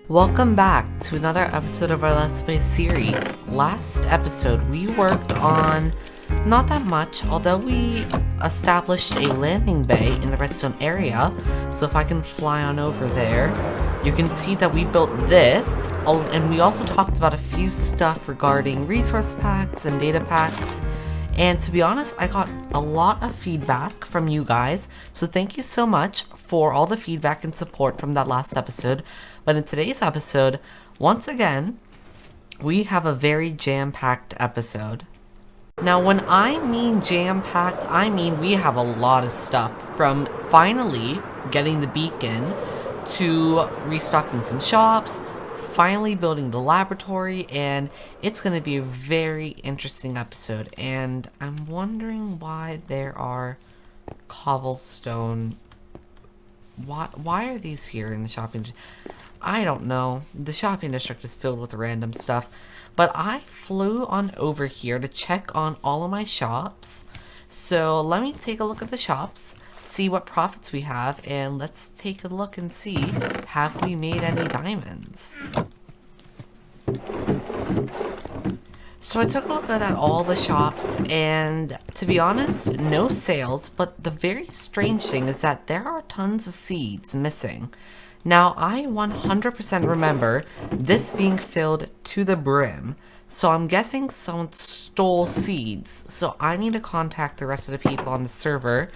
Welcome back to another episode of our Let's Play series. Last episode we worked on not that much, although we established a landing bay in the Redstone area. So if I can fly on over there, you can see that we built this, and we also talked about a few stuff regarding resource packs and data packs. And to be honest, I got a lot of feedback from you guys, so thank you so much for all the feedback and support from that last episode. But in today's episode, once again, we have a very jam-packed episode. Now, when I mean jam-packed, I mean we have a lot of stuff, from finally getting the beacon to restocking some shops, finally building the laboratory, and it's going to be a very interesting episode. And I'm wondering why there are cobblestone. Why are these here in the shopping? I don't know. The shopping district is filled with random stuff. But I flew on over here to check on all of my shops. So let me take a look at the shops, see what profits we have, and let's take a look and see, have we made any diamonds? So I took a look at all the shops, and to be honest, no sales, but the very strange thing is that there are tons of seeds missing. Now, I 100% remember this being filled to the brim, so I'm guessing someone stole seeds. So I need to contact the rest of the people on the server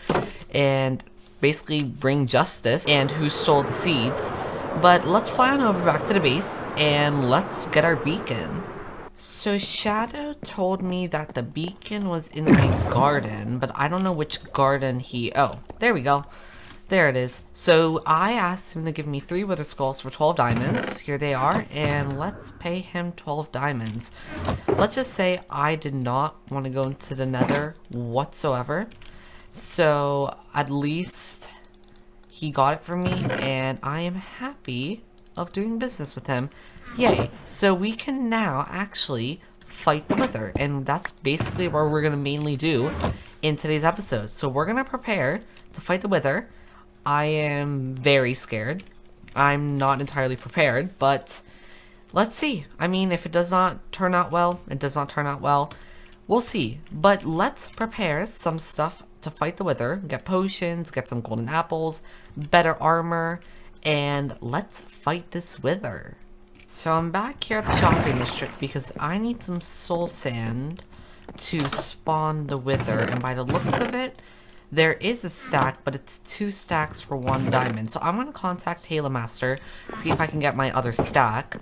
and basically bring justice and who stole the seeds. But let's fly on over back to the base and let's get our beacon. So Shadow told me that the beacon was in my garden, but I don't know which garden oh, there we go. There it is. So I asked him to give me 3 wither skulls for 12 diamonds. Here they are, and let's pay him 12 diamonds. Let's just say I did not want to go into the nether whatsoever. So at least he got it for me, and I am happy of doing business with him. Yay. So we can now actually fight the wither, and that's basically what we're going to mainly do in today's episode. So we're going to prepare to fight the wither. I am very scared. I'm not entirely prepared, but let's see. I mean, if it does not turn out well, it does not turn out well. We'll see. But let's prepare some stuff to fight the wither. Get potions, get some golden apples, better armor, and let's fight this wither. So I'm back here at the shopping district because I need some soul sand to spawn the wither, and by the looks of it, there is a stack, but it's 2 stacks for 1 diamond. So I'm going to contact Timelapse, see if I can get my other stack.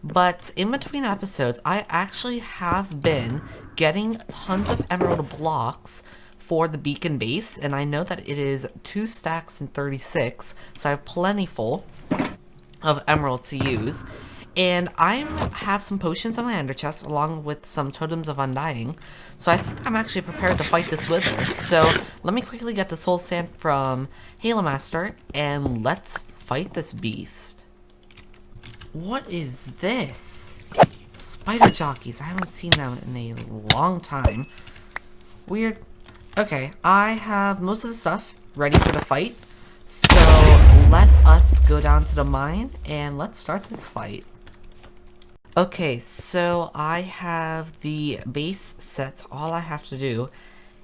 But in between episodes, I actually have been getting tons of emerald blocks for the beacon base. And I know that it is 2 stacks and 36. So I have plentiful of emerald to use. And I have some potions on my ender chest along with some totems of undying. So I think I'm actually prepared to fight this wither. So let me quickly get the soul sand from Timelapse and let's fight this beast. What is this? Spider jockeys. I haven't seen them in a long time. Weird. Okay, I have most of the stuff ready for the fight. So let us go down to the mine and let's start this fight. Okay, so I have the base set. All I have to do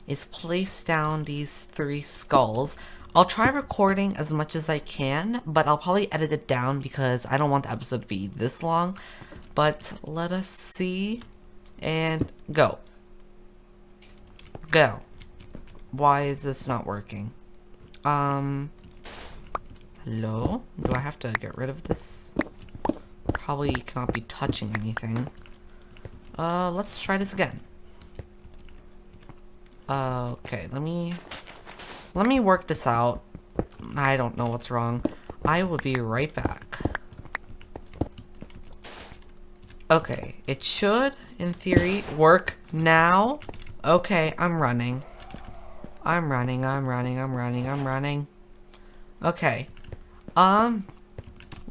is place down these 3 skulls. I'll try recording as much as I can, but I'll probably edit it down because I don't want the episode to be this long. But let us see. And go. Go. Why is this not working? Hello? Do I have to get rid of this? Probably cannot be touching anything. Let's try this again. Okay, let me work this out. I don't know what's wrong. I will be right back. Okay, it should, in theory, work now. Okay, I'm running. I'm running. Okay.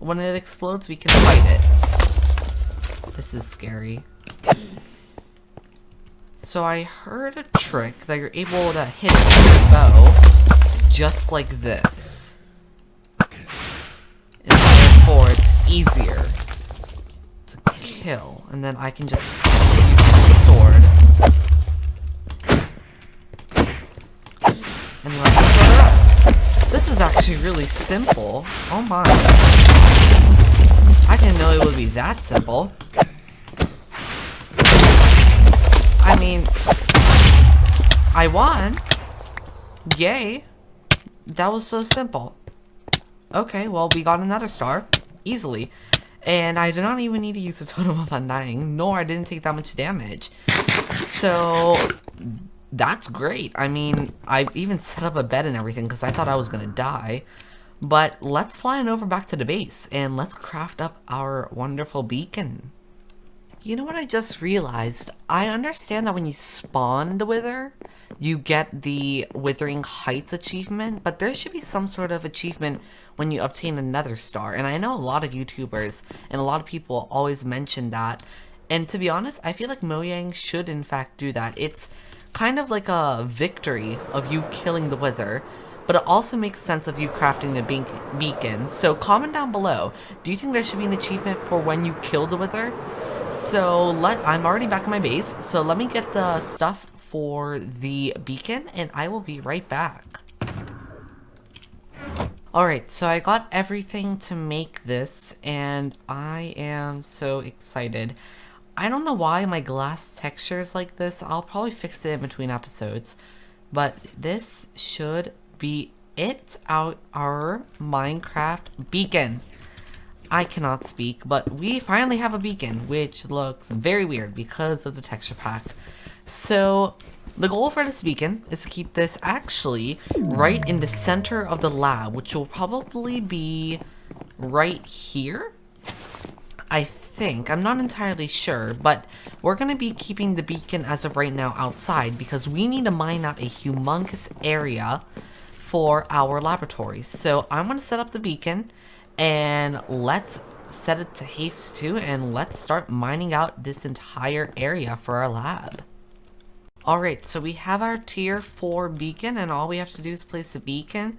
When it explodes, we can fight it. This is scary. So I heard a trick that you're able to hit it with your bow just like this. And therefore it's easier to kill. And then I can just use my sword. And let me kill the rest. This is actually really simple. Oh my. I didn't know it would be that simple. I mean, I won. Yay. That was so simple. Okay, well, we got another star. Easily. And I did not even need to use a totem of undying, nor I didn't take that much damage. So, that's great. I mean, I even set up a bed and everything because I thought I was going to die. But let's fly on over back to the base and let's craft up our wonderful beacon. You know what I just realized? I understand that when you spawn the Wither, you get the Withering Heights achievement, but there should be some sort of achievement when you obtain another star. And I know a lot of YouTubers and a lot of people always mention that. And to be honest, I feel like Mojang should in fact do that. It's kind of like a victory of you killing the Wither, but it also makes sense of you crafting the beacon. So comment down below, do you think there should be an achievement for when you kill the Wither? So I'm already back in my base, so let me get the stuff for the beacon and I will be right back. Alright, so I got everything to make this and I am so excited. I don't know why my glass texture is like this. I'll probably fix it in between episodes, but this should be it, our Minecraft beacon. I cannot speak, but we finally have a beacon, which looks very weird because of the texture pack. So the goal for this beacon is to keep this actually right in the center of the lab, which will probably be right here. I think. I'm not entirely sure, but we're going to be keeping the beacon as of right now outside because we need to mine out a humongous area for our laboratory. So I'm going to set up the beacon and let's set it to haste 2 and let's start mining out this entire area for our lab. Alright, so we have our tier 4 beacon and all we have to do is place the beacon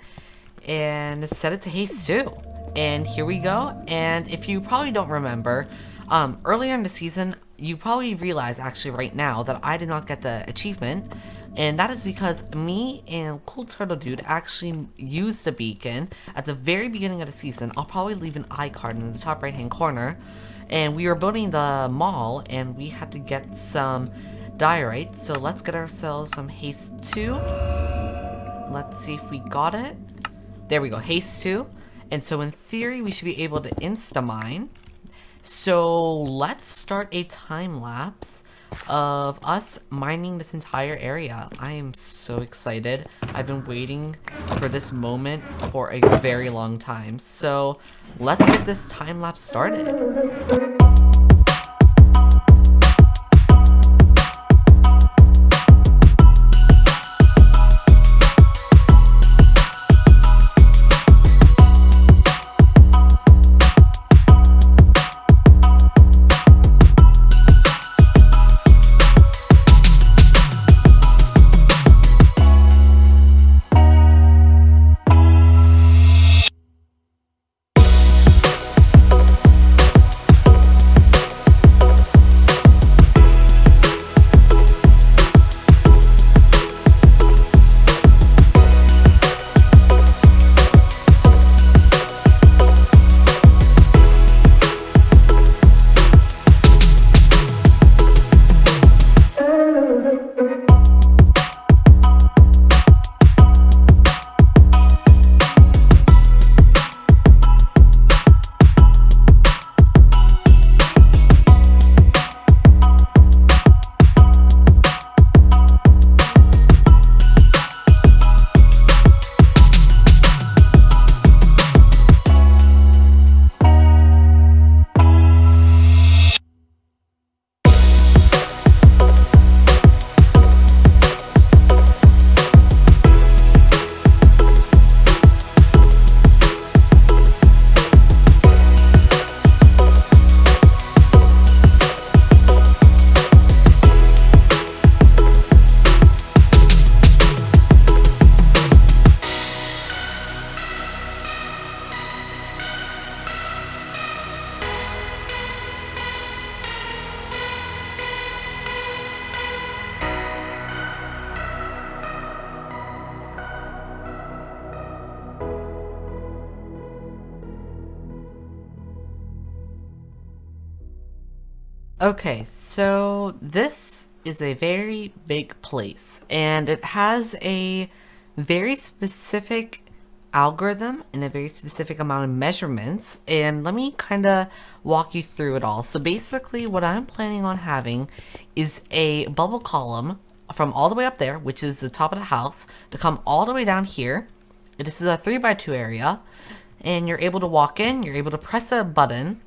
and set it to haste 2. And here we go. And if you probably don't remember, earlier in the season, you probably realize actually right now that I did not get the achievement. And that is because me and Cool Turtle Dude actually used the beacon at the very beginning of the season. I'll probably leave an iCard in the top right hand corner. And we were building the mall and we had to get some diorite. So let's get ourselves some haste 2. Let's see if we got it. There we go, haste 2. And so in theory, we should be able to insta-mine. So let's start a time lapse of us mining this entire area. I am so excited. I've been waiting for this moment for a very long time. So let's get this time lapse started. Okay, so this is a very big place and it has a very specific algorithm and a very specific amount of measurements. And let me kind of walk you through it all. So basically, what I'm planning on having is a bubble column from all the way up there, which is the top of the house, to come all the way down here. This is a 3x2 area, and you're able to walk in, you're able to press a button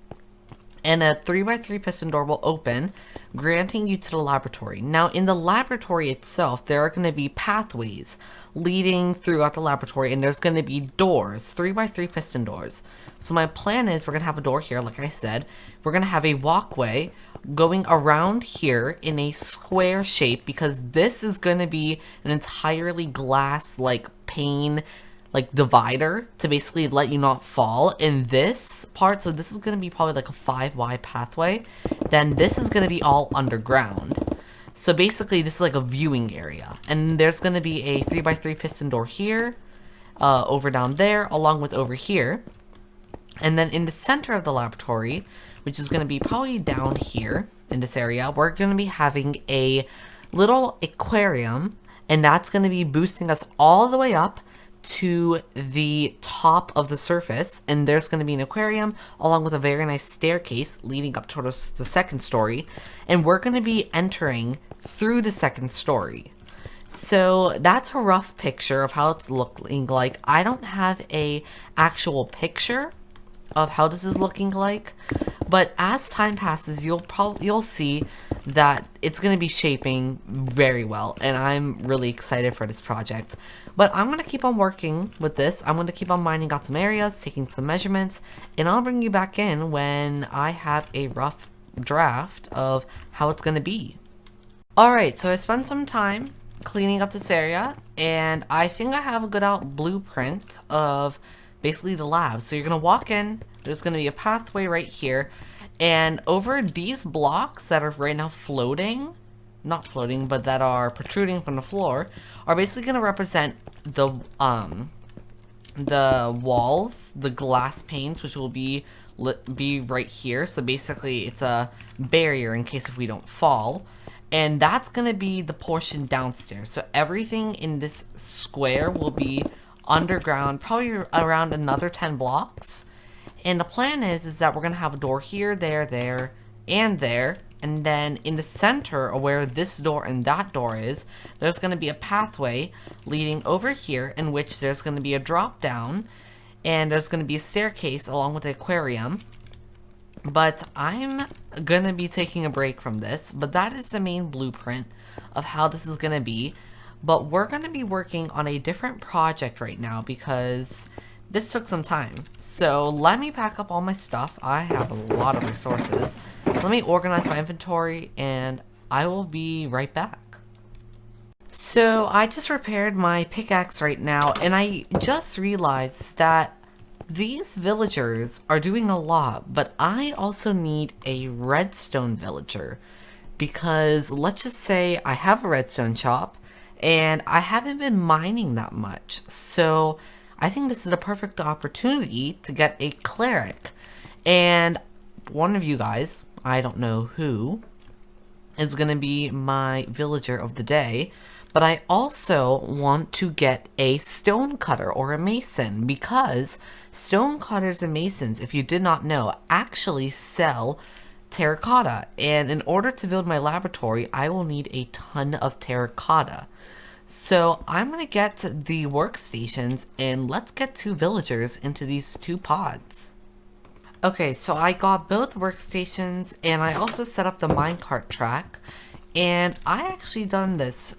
and a 3x3 piston door will open, granting you to the laboratory. Now, in the laboratory itself, there are going to be pathways leading throughout the laboratory, and there's going to be doors, 3x3 piston doors. So my plan is we're going to have a door here, like I said. We're going to have a walkway going around here in a square shape, because this is going to be an entirely glass, like, pane divider to basically let you not fall in this part. So this is going to be probably like a 5 wide pathway. Then this is going to be all underground. So basically this is like a viewing area, and there's going to be a 3x3 piston door here, over down there, along with over here. And then in the center of the laboratory, which is going to be probably down here in this area, we're going to be having a little aquarium, and that's going to be boosting us all the way up to the top of the surface. And there's going to be an aquarium along with a very nice staircase leading up towards the second story, and we're going to be entering through the second story. So that's a rough picture of how it's looking like. I don't have a actual picture of how this is looking like, but as time passes, you'll see that it's going to be shaping very well, and I'm really excited for this project. But I'm going to keep on working with this. I'm going to keep on mining out some areas, taking some measurements, and I'll bring you back in when I have a rough draft of how it's going to be. Alright, so I spent some time cleaning up this area, and I think I have a good out blueprint of basically the lab. So you're going to walk in, there's going to be a pathway right here, and over these blocks that are right now floating, not floating, but that are protruding from the floor, are basically going to represent the walls, the glass panes, which will be right here. So basically it's a barrier in case if we don't fall. And that's going to be the portion downstairs. So everything in this square will be underground, probably around another 10 blocks. And the plan is that we're going to have a door here, there, and there. And then in the center of where this door and that door is, there's going to be a pathway leading over here, in which there's going to be a drop down. And there's going to be a staircase along with the aquarium. But I'm going to be taking a break from this. But that is the main blueprint of how this is going to be. But we're going to be working on a different project right now because this took some time. So let me pack up all my stuff. I have a lot of resources. Let me organize my inventory and I will be right back. So I just repaired my pickaxe right now, and I just realized that these villagers are doing a lot, but I also need a redstone villager because let's just say I have a redstone shop and I haven't been mining that much. So I think this is a perfect opportunity to get a cleric. And one of you guys, I don't know who, is going to be my villager of the day. But I also want to get a stone cutter or a mason, because stone cutters and masons, if you did not know, actually sell terracotta. And in order to build my laboratory, I will need a ton of terracotta. So I'm going to get the workstations and let's get 2 villagers into these 2 pods. Okay, so I got both workstations and I also set up the minecart track. And I actually done this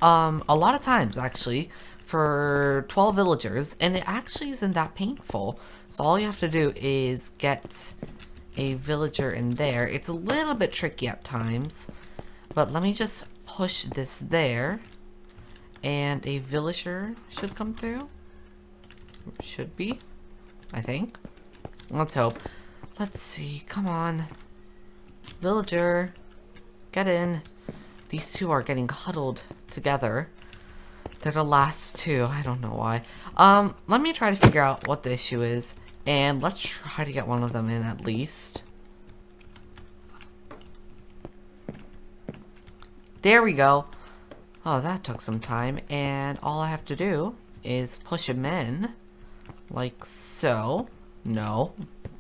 a lot of times actually for 12 villagers, and it actually isn't that painful. So all you have to do is get a villager in there. It's a little bit tricky at times, but let me just push this there and a villager should come through. Should be, I think. Let's hope. Let's see, come on, villager, get in. These 2 are getting huddled together. They're the last 2. I don't know why. Let me try to figure out what the issue is, and let's try to get one of them in at least. There we go. Oh, that took some time. And all I have to do is push him in. Like so. No.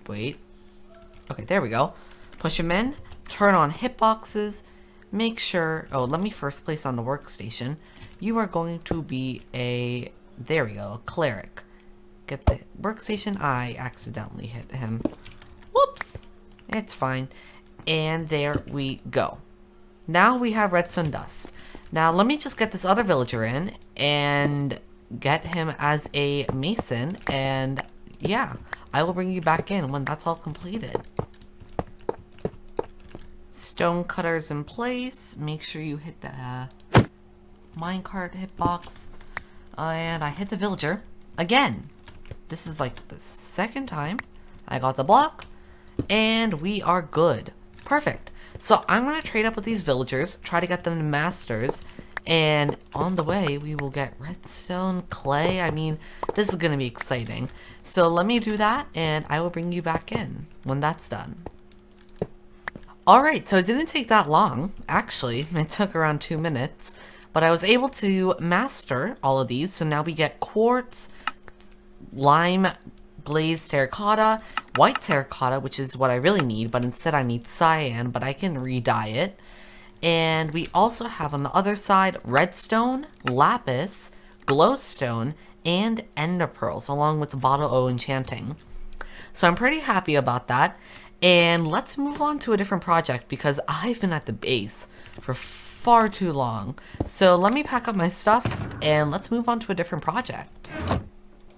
Wait. Okay, there we go. Push him in. Turn on hitboxes. Make sure... Oh, let me first place on the workstation. You are going to be a... There we go. A cleric. Get the workstation. I accidentally hit him. Whoops. It's fine. And there we go. Now we have redstone dust. Now let me just get this other villager in and get him as a mason, and yeah, I will bring you back in when that's all completed. Stone cutters in place. Make sure you hit the minecart hitbox. And I hit the villager again. This is like the second time. I got the block and we are good. Perfect. So I'm going to trade up with these villagers, try to get them to masters, and on the way we will get redstone, clay. I mean, this is going to be exciting. So let me do that and I will bring you back in when that's done. Alright, so it didn't take that long. Actually, it took around 2 minutes, but I was able to master all of these. So now we get quartz, lime, glazed terracotta, white terracotta, which is what I really need, but instead I need cyan, but I can re-dye it. And we also have on the other side redstone, lapis, glowstone, and ender pearls, along with the bottle O enchanting. So I'm pretty happy about that. And let's move on to a different project because I've been at the base for far too long. So let me pack up my stuff and let's move on to a different project.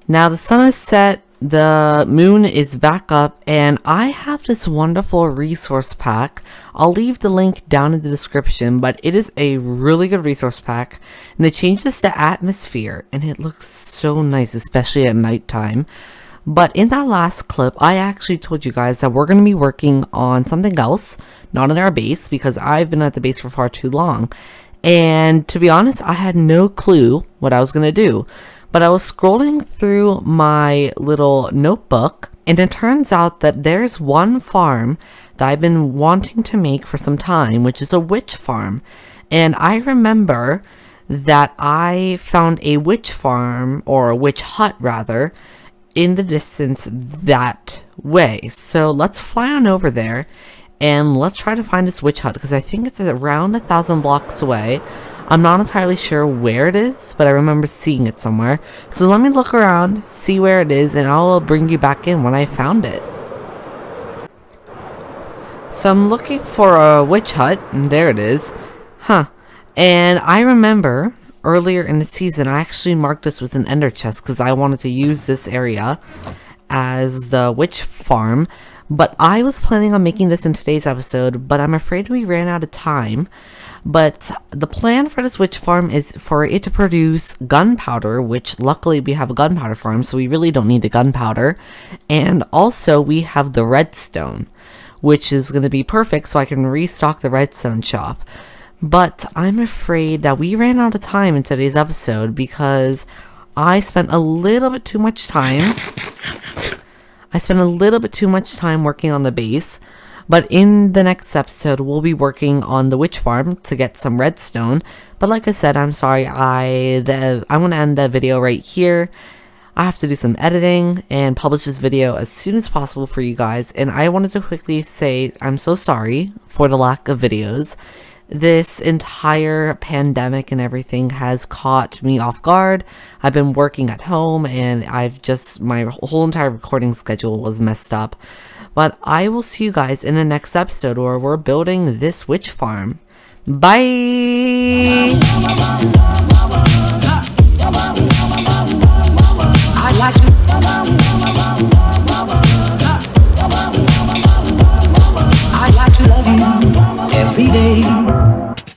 Now the sun is set, the moon is back up, and I have this wonderful resource pack. I'll leave the link down in the description, but it is a really good resource pack, and it changes the atmosphere, and it looks so nice, especially at nighttime. But in that last clip, I actually told you guys that we're going to be working on something else, not in our base, because I've been at the base for far too long. And to be honest, I had no clue what I was going to do. But I was scrolling through my little notebook, and it turns out that there's one farm that I've been wanting to make for some time, which is a witch farm. And I remember that I found a witch farm, or a witch hut rather, in the distance that way. So let's fly on over there and let's try to find this witch hut, because I think it's around 1,000 blocks away. I'm not entirely sure where it is, but I remember seeing it somewhere. So let me look around, see where it is, and I'll bring you back in when I found it. So I'm looking for a witch hut, and there it is. Huh. And I remember earlier in the season, I actually marked this with an ender chest because I wanted to use this area as the witch farm. But I was planning on making this in today's episode, but I'm afraid we ran out of time. But the plan for this witch farm is for it to produce gunpowder, which luckily we have a gunpowder farm, so we really don't need the gunpowder. And also we have the redstone, which is going to be perfect so I can restock the redstone shop. But I'm afraid that we ran out of time in today's episode because I spent a little bit too much time. Working on the base. But in the next episode, we'll be working on the witch farm to get some redstone. But like I said, I'm sorry, I'm going to end the video right here. I have to do some editing and publish this video as soon as possible for you guys. And I wanted to quickly say I'm so sorry for the lack of videos. This entire pandemic and everything has caught me off guard. I've been working at home and my whole entire recording schedule was messed up. But I will see you guys in the next episode where we're building this witch farm. Bye!